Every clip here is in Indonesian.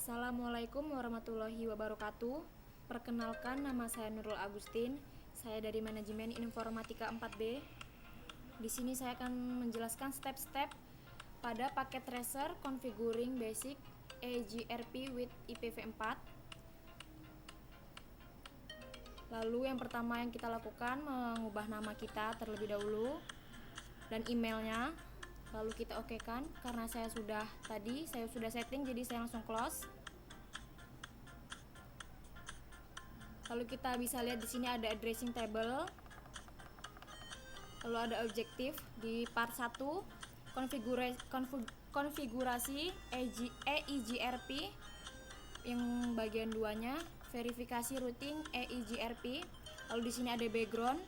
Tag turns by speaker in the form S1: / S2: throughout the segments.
S1: Assalamualaikum warahmatullahi wabarakatuh. Perkenalkan, nama saya Nurul Agustin. Saya dari Manajemen Informatika 4B. Di sini saya akan menjelaskan step-step pada paket tracer configuring basic EGRP with IPv4. Lalu yang pertama yang kita lakukan, mengubah nama kita terlebih dahulu dan emailnya. Lalu kita okekan karena saya sudah setting, jadi saya langsung close. Lalu kita bisa lihat di sini ada addressing table. Lalu ada objektif di part 1, konfigurasi EIGRP. Yang bagian 2-nya verifikasi routing EIGRP. Lalu di sini ada background.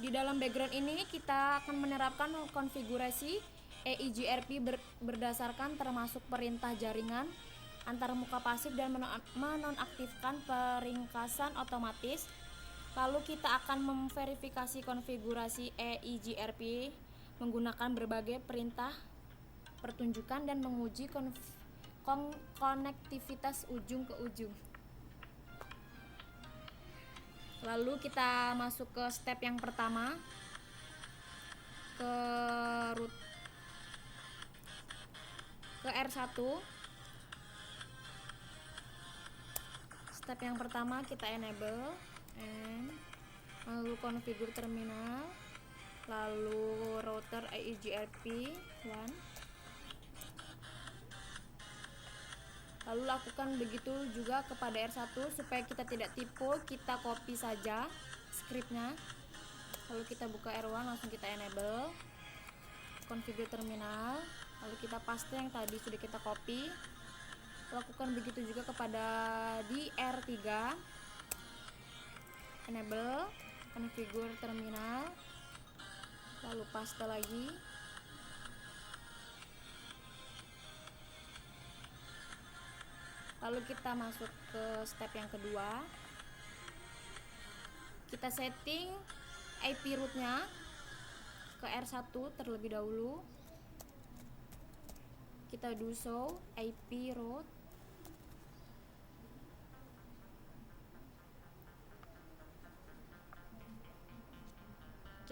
S1: Di dalam background ini kita akan menerapkan konfigurasi EIGRP berdasarkan termasuk perintah jaringan antar muka pasif dan menonaktifkan peringkasan otomatis. Lalu kita akan memverifikasi konfigurasi EIGRP menggunakan berbagai perintah pertunjukan dan menguji konektivitas ujung ke ujung. Lalu kita masuk ke step yang pertama, ke R1. Step yang pertama kita enable lalu configure terminal, lalu router EIGRP 1. Lalu lakukan begitu juga kepada R1 supaya kita tidak tipu, kita copy saja scriptnya. Lalu kita buka R1, langsung kita enable configure terminal, lalu kita paste yang tadi sudah kita copy. Lakukan begitu juga kepada di R3, enable configure terminal, lalu paste lagi. Lalu kita masuk ke step yang kedua, kita setting IP root-nya ke R1 terlebih dahulu. Kita do so IP root,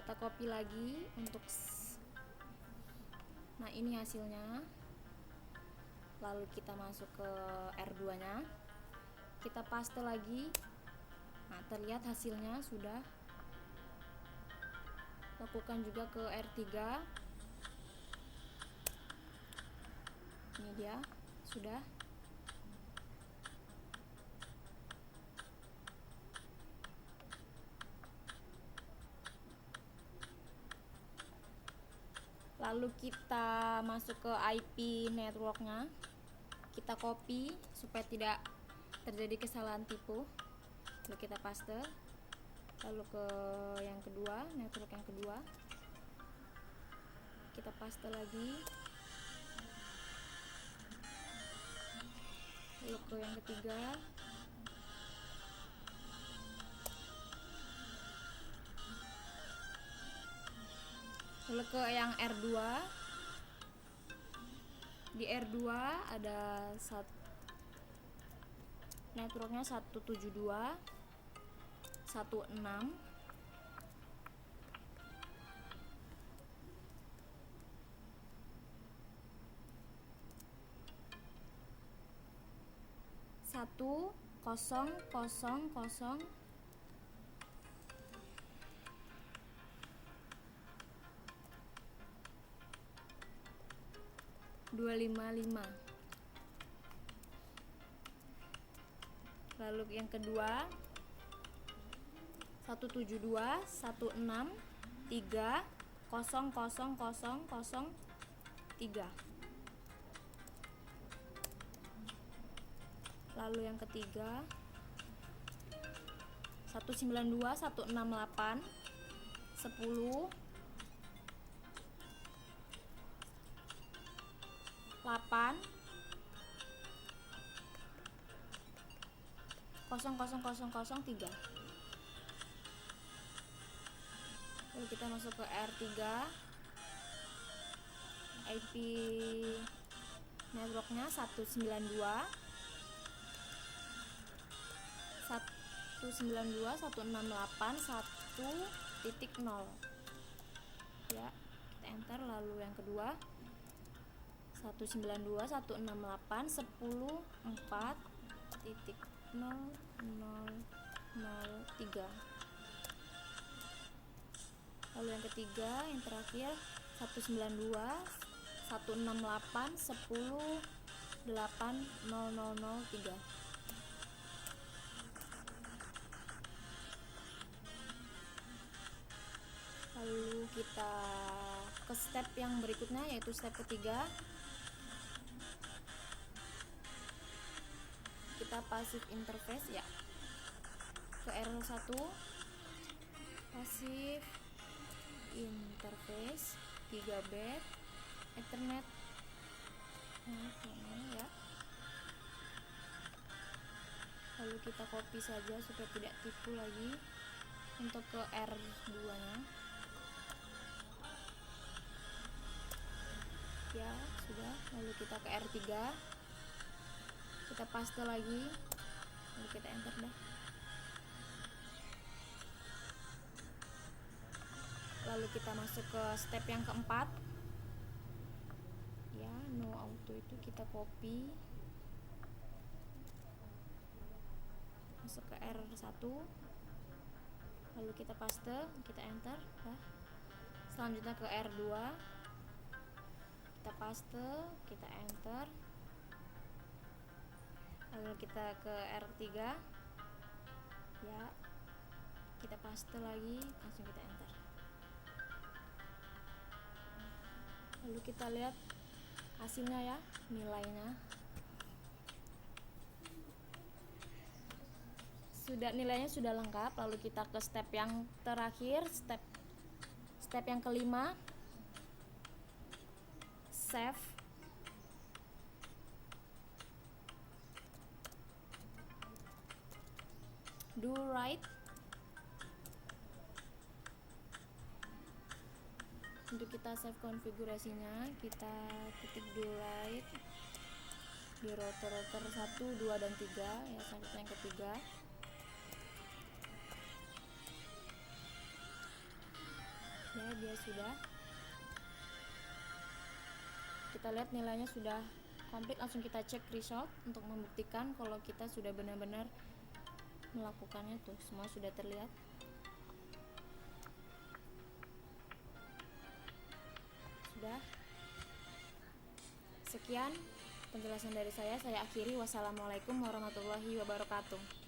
S1: kita copy lagi untuk nah ini hasilnya. Lalu kita masuk ke R2 nya, kita paste lagi. Nah, terlihat hasilnya sudah. Lakukan juga ke R3, ini dia sudah. Lalu kita masuk ke IP networknya, kita copy supaya tidak terjadi kesalahan tipu. Lalu kita paste. Lalu ke yang kedua, network yang kedua, kita paste lagi. Lalu ke yang ketiga, lalu ke yang R2. Di R2 ada networknya 172.1.6. Satu kosong kosong kosong 255. Lalu yang kedua 172.163.00003. Lalu yang ketiga 192.168.10.8 00003. Lalu kita masuk ke R3, IP network stepnya 192 168 1.0 ya, kita enter. Lalu yang kedua 192 168 10 4.0003. Lalu yang ketiga, yang terakhir 192 168 10 8.0003. Lalu kita ke step yang berikutnya, yaitu step ketiga. Kita passive interface ya, ke R1 passive interface gigabit Ethernet ya. Lalu kita copy saja supaya tidak tipu lagi untuk ke R2 nya ya, sudah. Lalu kita ke R3, kita paste lagi, lalu kita enter dah. Lalu kita masuk ke step yang keempat ya, no auto itu kita copy masuk ke R1, lalu kita paste, kita enter dah. Selanjutnya ke R2, kita paste, kita enter. Lalu kita ke R3 ya, kita paste lagi, langsung kita enter. Lalu kita lihat hasilnya ya, nilainya sudah lengkap. Lalu kita ke step yang terakhir, step yang kelima, save. Do right. Untuk kita save konfigurasinya, kita ketik do right di router 1, 2, dan 3 ya, sampai yang ketiga. Ya, dia sudah. Kita lihat nilainya sudah komplit. Langsung kita cek result untuk membuktikan kalau kita sudah benar-benar melakukannya. Tuh, semua sudah terlihat. Sudah. Sekian penjelasan dari saya akhiri. Wassalamualaikum warahmatullahi wabarakatuh.